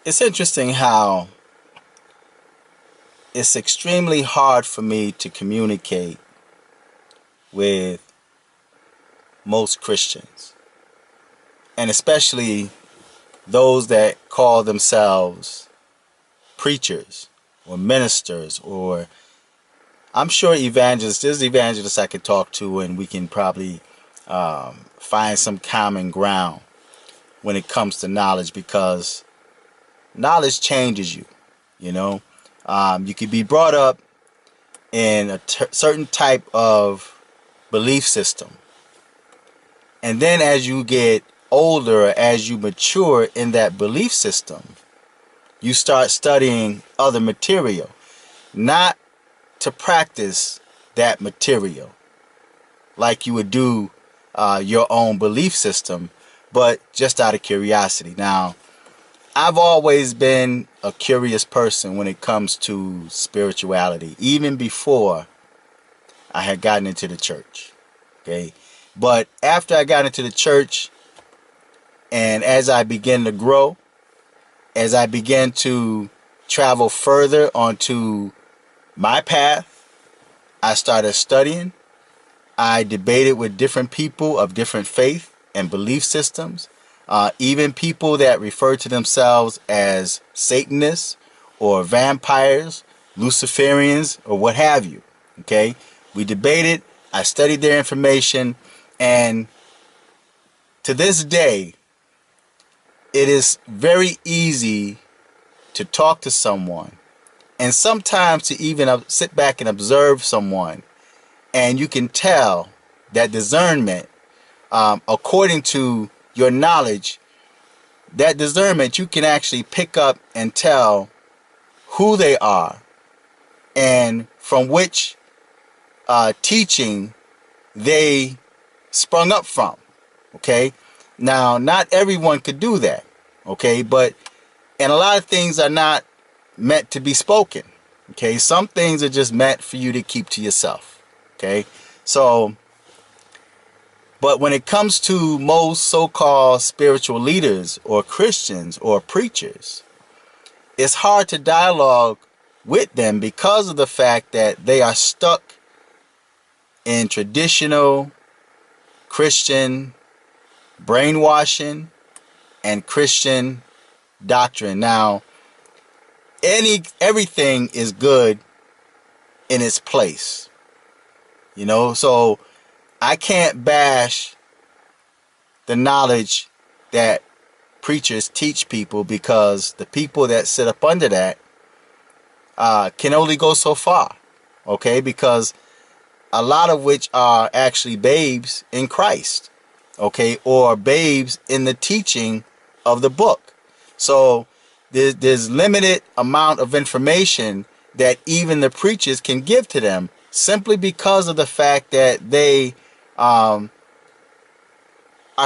It's interesting how it's extremely hard for me to communicate with most Christians, and especially those that call themselves preachers or ministers, or I'm sure evangelists. There's evangelists I could talk to, and we can probably find some common ground when it comes to knowledge, because knowledge changes you. You know, you could be brought up in a certain type of belief system, and then as you get older, as you mature in that belief system, you start studying other material, not to practice that material like you would do your own belief system, but just out of curiosity. Now, I've always been a curious person when it comes to spirituality, even before I had gotten into the church. Okay, but after I got into the church, and as I began to grow, as I began to travel further onto my path, I started studying. I debated with different people of different faith and belief systems, even people that refer to themselves as Satanists or vampires, Luciferians, or what have you. Okay, we debated. I studied their information, and to this day, it is very easy to talk to someone, and sometimes to even sit back and observe someone, and you can tell that discernment, according to your knowledge, that discernment, you can actually pick up and tell who they are and from which teaching they sprung up from. Okay, now not everyone could do that. Okay, and a lot of things are not meant to be spoken. Okay, some things are just meant for you to keep to yourself. Okay, so, but when it comes to most so-called spiritual leaders or Christians or preachers, it's hard to dialogue with them because of the fact that they are stuck in traditional Christian brainwashing and Christian doctrine. Now, everything is good in its place, you know, so I can't bash the knowledge that preachers teach people, because the people that sit up under that can only go so far. Okay, because a lot of which are actually babes in Christ, okay, or babes in the teaching of the book. So there's limited amount of information that even the preachers can give to them, simply because of the fact that they are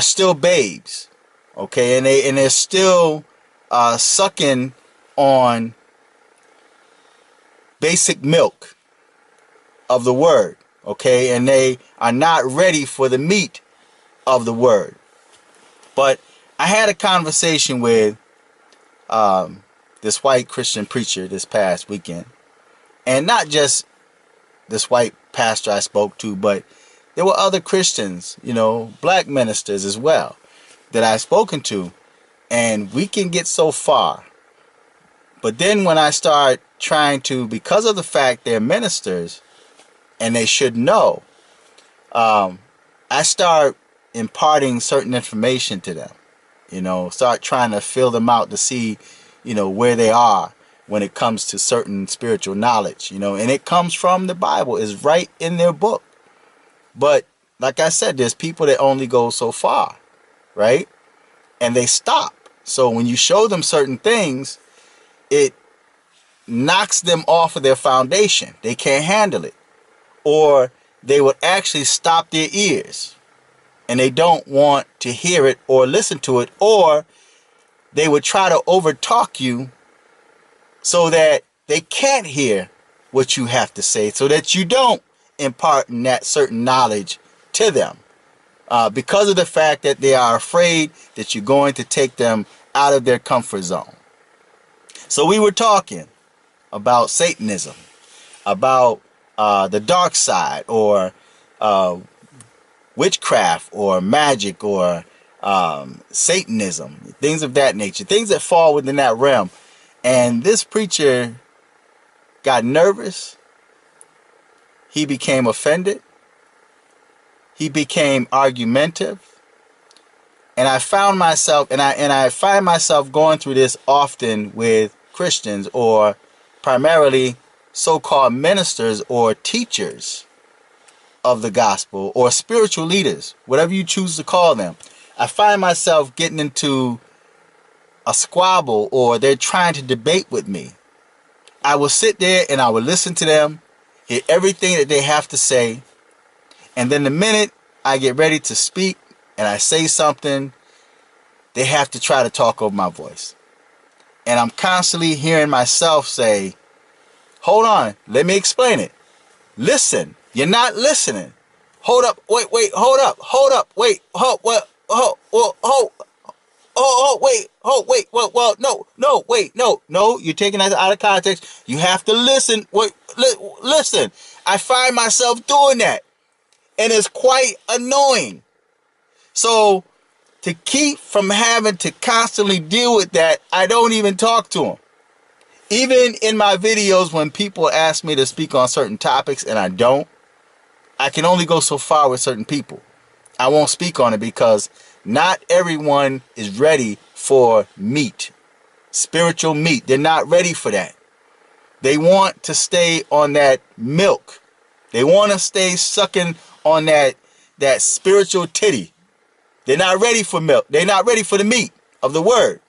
still babes, okay, and they're still sucking on basic milk of the word, okay, and they are not ready for the meat of the word. But I had a conversation with this white Christian preacher this past weekend, and not just this white pastor I spoke to, but there were other Christians, you know, black ministers as well, that I've spoken to, and we can get so far. But then when I start trying to, because of the fact they're ministers and they should know, I start imparting certain information to them, you know, start trying to fill them out to see, you know, where they are when it comes to certain spiritual knowledge, you know, and it comes from the Bible, is right in their book. But like I said, there's people that only go so far, right? And they stop. So when you show them certain things, it knocks them off of their foundation. They can't handle it. Or they would actually stop their ears and they don't want to hear it or listen to it, or they would try to overtalk you so that they can't hear what you have to say, so that you don't impart that certain knowledge to them, because of the fact that they are afraid that you're going to take them out of their comfort zone. So we were talking about Satanism, about the dark side, or witchcraft, or magic, or Satanism, things of that nature, things that fall within that realm. And this preacher got nervous. He became offended. He became argumentative. And I found myself, and I find myself going through this often with Christians, or primarily so-called ministers or teachers of the gospel, or spiritual leaders, whatever you choose to call them. I find myself getting into a squabble, or they're trying to debate with me. I will sit there and I will listen to them, hear everything that they have to say, and then the minute I get ready to speak and I say something, they have to try to talk over my voice. And I'm constantly hearing myself say, hold on, let me explain it. Listen, you're not listening. Hold up, wait, hold up, wait, no, you're taking that out of context. You have to listen. Wait, listen. I find myself doing that, and it's quite annoying. So to keep from having to constantly deal with that, I don't even talk to them. Even in my videos, when people ask me to speak on certain topics and I don't, I can only go so far with certain people. I won't speak on it because not everyone is ready for meat, spiritual meat. They're not ready for that. They want to stay on that milk. They want to stay sucking on that spiritual titty. They're not ready for milk. They're not ready for the meat of the word.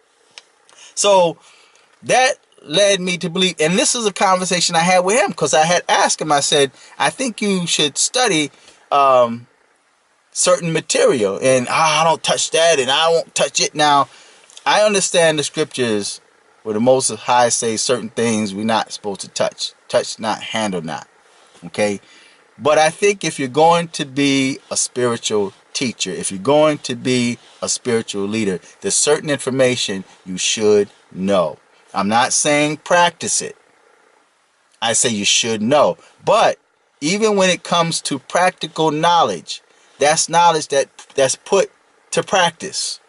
So that led me to believe, and this is a conversation I had with him, because I had asked him, I said, I think you should study certain material, and I don't touch that, and I won't touch it. Now, I understand the scriptures where the Most High says certain things we're not supposed to touch. Touch not, handle not. Okay? But I think if you're going to be a spiritual teacher, if you're going to be a spiritual leader, there's certain information you should know. I'm not saying practice it. I say you should know. But even when it comes to practical knowledge, that's knowledge that's put to practice.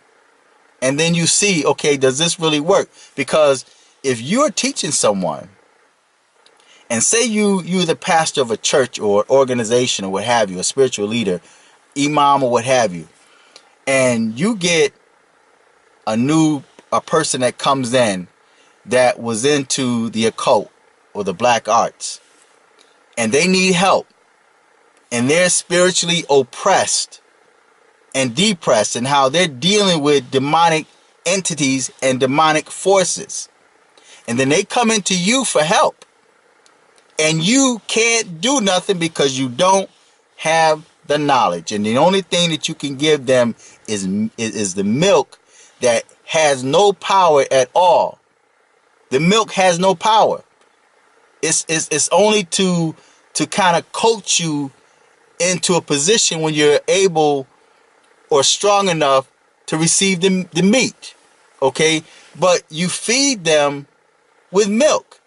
And then you see, okay, does this really work? Because if you're teaching someone, and say you're the pastor of a church or organization or what have you, a spiritual leader, imam or what have you, and you get a person that comes in that was into the occult or the black arts, and they need help, and they're spiritually oppressed and depressed, and how they're dealing with demonic entities and demonic forces, and then they come into you for help, and you can't do nothing because you don't have the knowledge, and the only thing that you can give them is the milk that has no power at all. The milk has no power. It's only to kind of coach you into a position when you're able or strong enough to receive the meat. Okay? But you feed them with milk.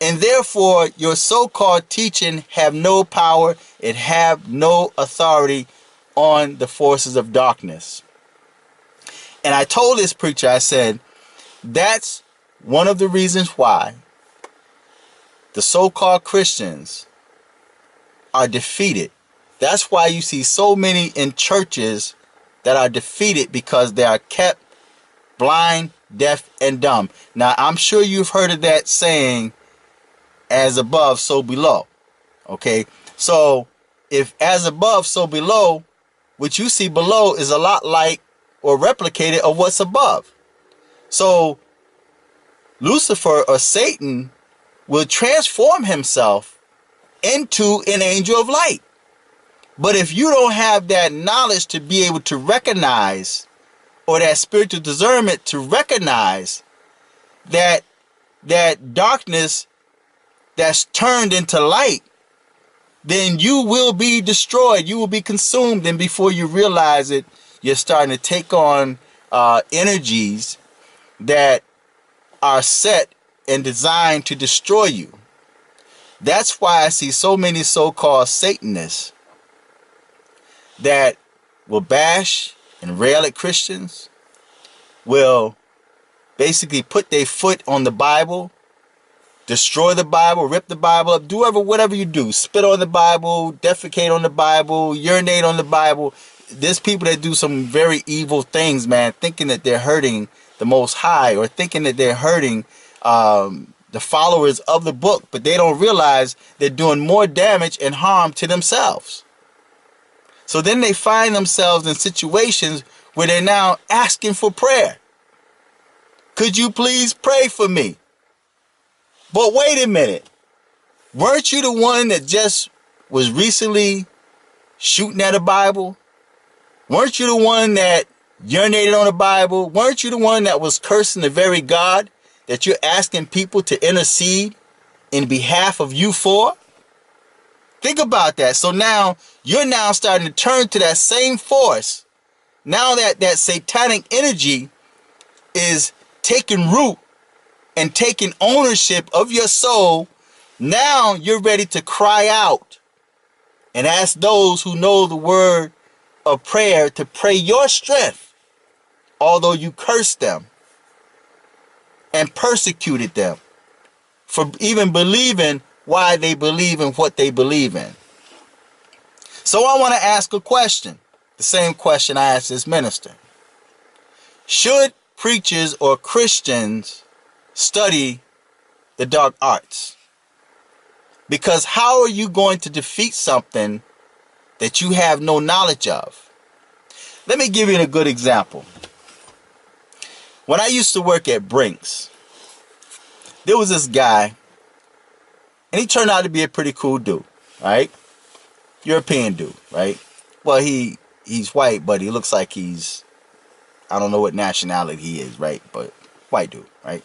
And therefore, your so-called teaching have no power. It have no authority on the forces of darkness. And I told this preacher, I said, that's one of the reasons why the so-called Christians are defeated. That's why you see so many in churches that are defeated, because they are kept blind, deaf, and dumb. Now, I'm sure you've heard of that saying, as above, so below. Okay? So, if as above, so below, what you see below is a lot like or replicated of what's above. So, Lucifer or Satan will transform himself into an angel of light. But if you don't have that knowledge to be able to recognize, or that spiritual discernment to recognize that darkness that's turned into light, then you will be destroyed. You will be consumed. And before you realize it, you're starting to take on energies that are set and designed to destroy you. That's why I see so many so-called Satanists that will bash and rail at Christians, will basically put their foot on the Bible, destroy the Bible, rip the Bible up, do whatever you do, spit on the Bible, defecate on the Bible, urinate on the Bible. There's people that do some very evil things, man, thinking that they're hurting the Most High, or thinking that they're hurting the followers of the book, but they don't realize they're doing more damage and harm to themselves. So then they find themselves in situations where they're now asking for prayer. Could you please pray for me? But wait a minute. Weren't you the one that just was recently shooting at a Bible? Weren't you the one that urinated on a Bible? Weren't you the one that was cursing the very God that you're asking people to intercede in behalf of you for? Think about that. So now you're now starting to turn to that same force. Now that satanic energy is taking root and taking ownership of your soul, now you're ready to cry out and ask those who know the word of prayer to pray your strength, although you cursed them and persecuted them for even believing why they believe in what they believe in. So I want to ask a question, the same question I asked this minister. Should preachers or Christians study the dark arts? Because how are you going to defeat something that you have no knowledge of? Let me give you a good example. When I used to work at Brinks, there was this guy, and he turned out to be a pretty cool dude, right? European dude, right? Well, he's white, but he looks like he's, I don't know what nationality he is, right? But white dude, right?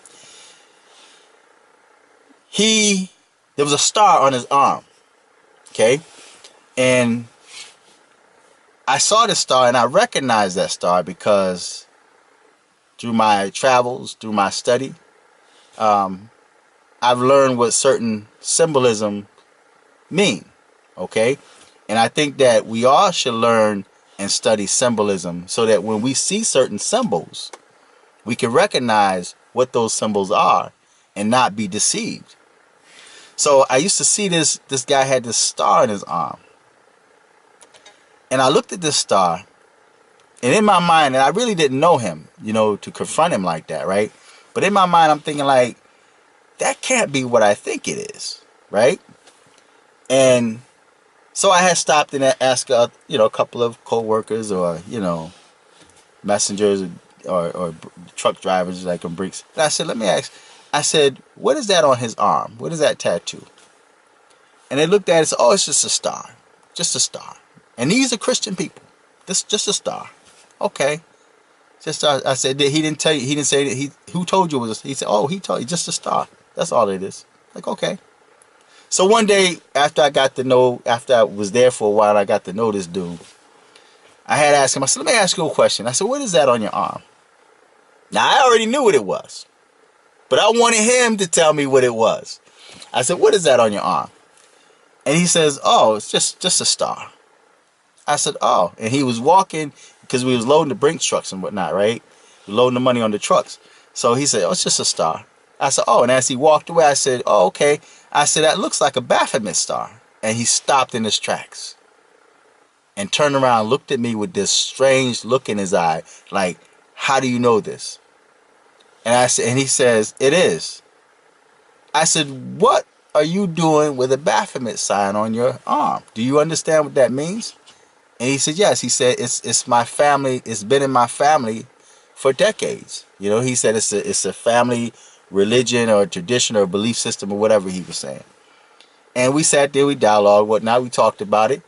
There was a star on his arm, okay? And I saw the star, and I recognized that star because through my travels, through my study, I've learned what certain symbolism mean, okay? And I think that we all should learn and study symbolism so that when we see certain symbols, we can recognize what those symbols are and not be deceived. So I used to see this guy had this star in his arm. And I looked at this star, and in my mind, and I really didn't know him, to confront him like that, right? But in my mind, I'm thinking like, that can't be what I think it is, right? And so I had stopped and asked, a couple of co-workers or, messengers or truck drivers like on Brinks. And I said, let me ask. I said, what is that on his arm? What is that tattoo? And they looked at it and said, oh, it's just a star. Just a star. And these are Christian people. This just a star. Okay. Just I said, he didn't tell you, he didn't say that who told you it was, he said, oh, he told you, just a star. That's all it is. Like, okay. So one day after I was there for a while, I got to know this dude. I had asked him, I said, let me ask you a question. I said, what is that on your arm? Now, I already knew what it was, but I wanted him to tell me what it was. I said, what is that on your arm? And he says, oh, it's just a star. I said, oh. And he was walking, because we was loading the Brinks trucks and whatnot, right? Loading the money on the trucks. So he said, oh, it's just a star. I said, oh. And as he walked away, I said, oh, okay. I said, that looks like a Baphomet star. And he stopped in his tracks and turned around, looked at me with this strange look in his eye, like, how do you know this? And I said, and he says, it is. I said, what are you doing with a Baphomet sign on your arm? Do you understand what that means? And he said, yes. He said, it's my family. It's been in my family for decades. He said it's a family religion or tradition or belief system or whatever he was saying. And we sat there, we dialogued, whatnot, we talked about it.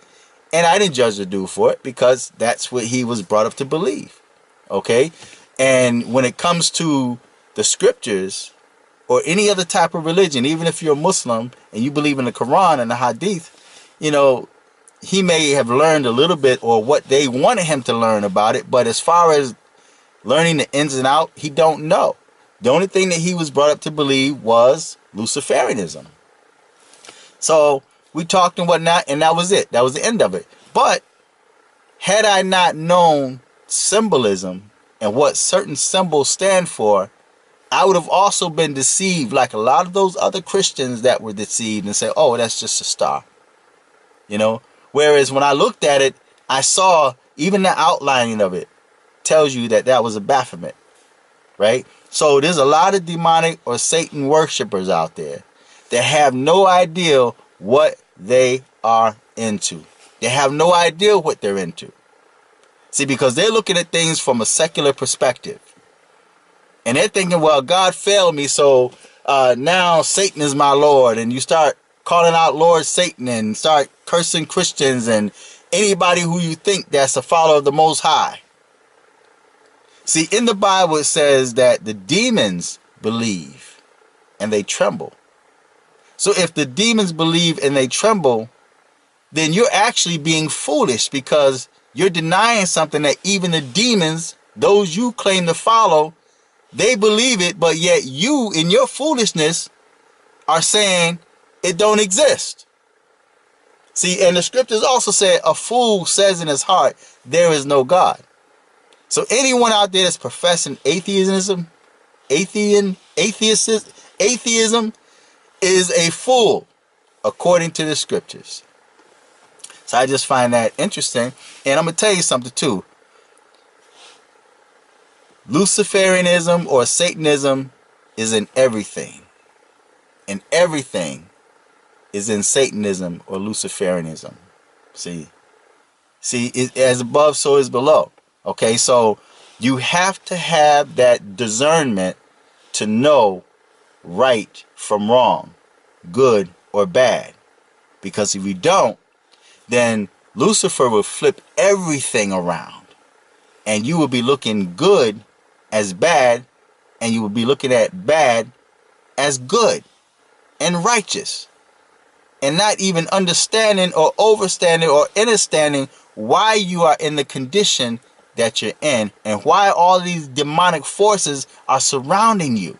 And I didn't judge the dude for it because that's what he was brought up to believe. Okay? And when it comes to the scriptures or any other type of religion, even if you're a Muslim and you believe in the Quran and the Hadith, he may have learned a little bit or what they wanted him to learn about it. But as far as learning the ins and out, he don't know. The only thing that he was brought up to believe was Luciferianism. So we talked and whatnot, and that was it. That was the end of it. But had I not known symbolism and what certain symbols stand for, I would have also been deceived like a lot of those other Christians that were deceived and say, oh, that's just a star. You know? Whereas when I looked at it, I saw even the outlining of it tells you that that was a Baphomet. Right? So there's a lot of demonic or Satan worshipers out there that have no idea what they are into. They have no idea what they're into. See, because they're looking at things from a secular perspective. And they're thinking, well, God failed me, so now Satan is my Lord. And you start calling out Lord Satan and start cursing Christians and anybody who you think that's a follower of the Most High. See, in the Bible it says that the demons believe and they tremble. So if the demons believe and they tremble, then you're actually being foolish because you're denying something that even the demons, those you claim to follow, they believe it, but yet you, in your foolishness, are saying it don't exist. See, and the scriptures also say a fool says in his heart, there is no God. So anyone out there that's professing atheism is a fool, according to the scriptures. So I just find that interesting. And I'm going to tell you something too. Luciferianism or Satanism is in everything. And everything is in Satanism or Luciferianism. See, as above, so is below. Okay, so you have to have that discernment to know right from wrong, good or bad. Because if you don't, then Lucifer will flip everything around. And you will be looking good as bad, and you will be looking at bad as good and righteous. And not even understanding or overstanding or understanding why you are in the condition that you're in and why all these demonic forces are surrounding you.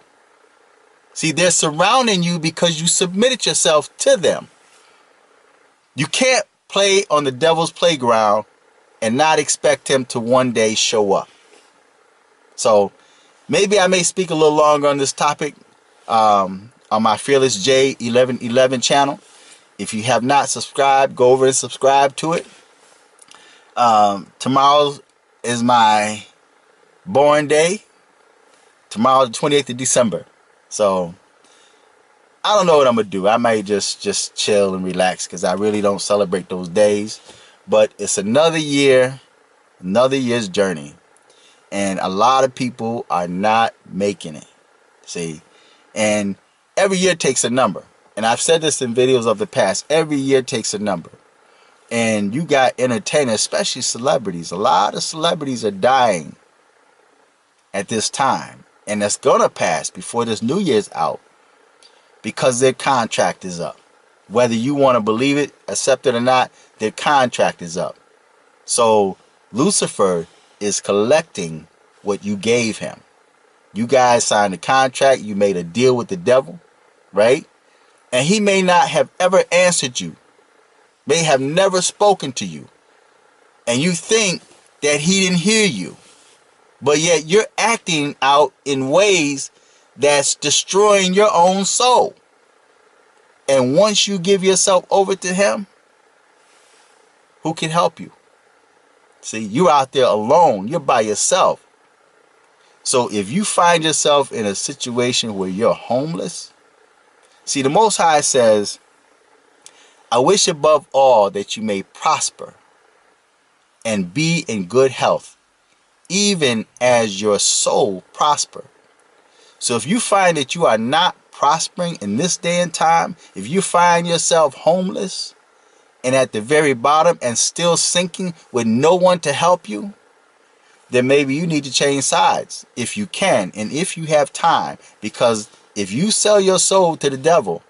See, they're surrounding you because you submitted yourself to them. You can't play on the devil's playground and not expect him to one day show up. So maybe I may speak a little longer on this topic on my Fearless J 1111 channel. If you have not subscribed, go over and subscribe to it. Tomorrow is my born day. Tomorrow, the 28th of December. So I don't know what I'm going to do. I might just chill and relax because I really don't celebrate those days. But it's another year, another year's journey. And a lot of people are not making it. See? And every year takes a number. And I've said this in videos of the past. Every year takes a number. And you got entertainers, especially celebrities. A lot of celebrities are dying at this time. And that's going to pass before this New Year's out. Because their contract is up. Whether you want to believe it, accept it or not, their contract is up. So Lucifer is collecting what you gave him. You guys signed a contract. You made a deal with the devil. Right? And he may not have ever answered you. May have never spoken to you. And you think that he didn't hear you. But yet you're acting out in ways that's destroying your own soul. And once you give yourself over to him, who can help you? See, you're out there alone. You're by yourself. So if you find yourself in a situation where you're homeless, see, the Most High says, I wish above all that you may prosper and be in good health, even as your soul prosper. So if you find that you are not prospering in this day and time, if you find yourself homeless and at the very bottom and still sinking with no one to help you, then maybe you need to change sides if you can and if you have time. Because if you sell your soul to the devil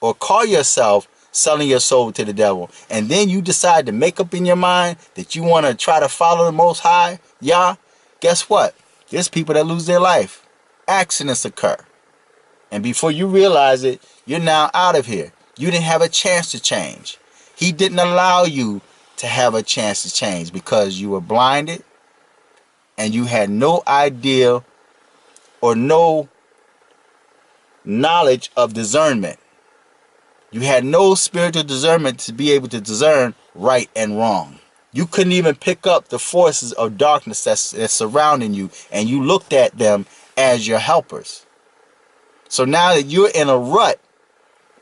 or call yourself selling your soul to the devil, and then you decide to make up in your mind that you want to try to follow the Most High, Yah, guess what? There's people that lose their life accidents occur. And before you realize it, you're now out of here. You didn't have a chance to change. He didn't allow you to have a chance to change because you were blinded and you had no idea or no knowledge of discernment. You had no spiritual discernment to be able to discern right and wrong. You couldn't even pick up the forces of darkness that's surrounding you, and you looked at them as your helpers. So now that you're in a rut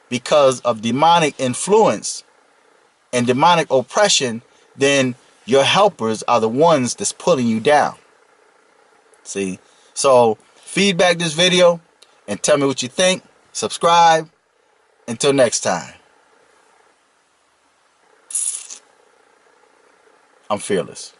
because of demonic influence and demonic oppression, then your helpers are the ones that's pulling you down. See? So feedback this video and tell me what you think. Subscribe. Until next time. I'm fearless.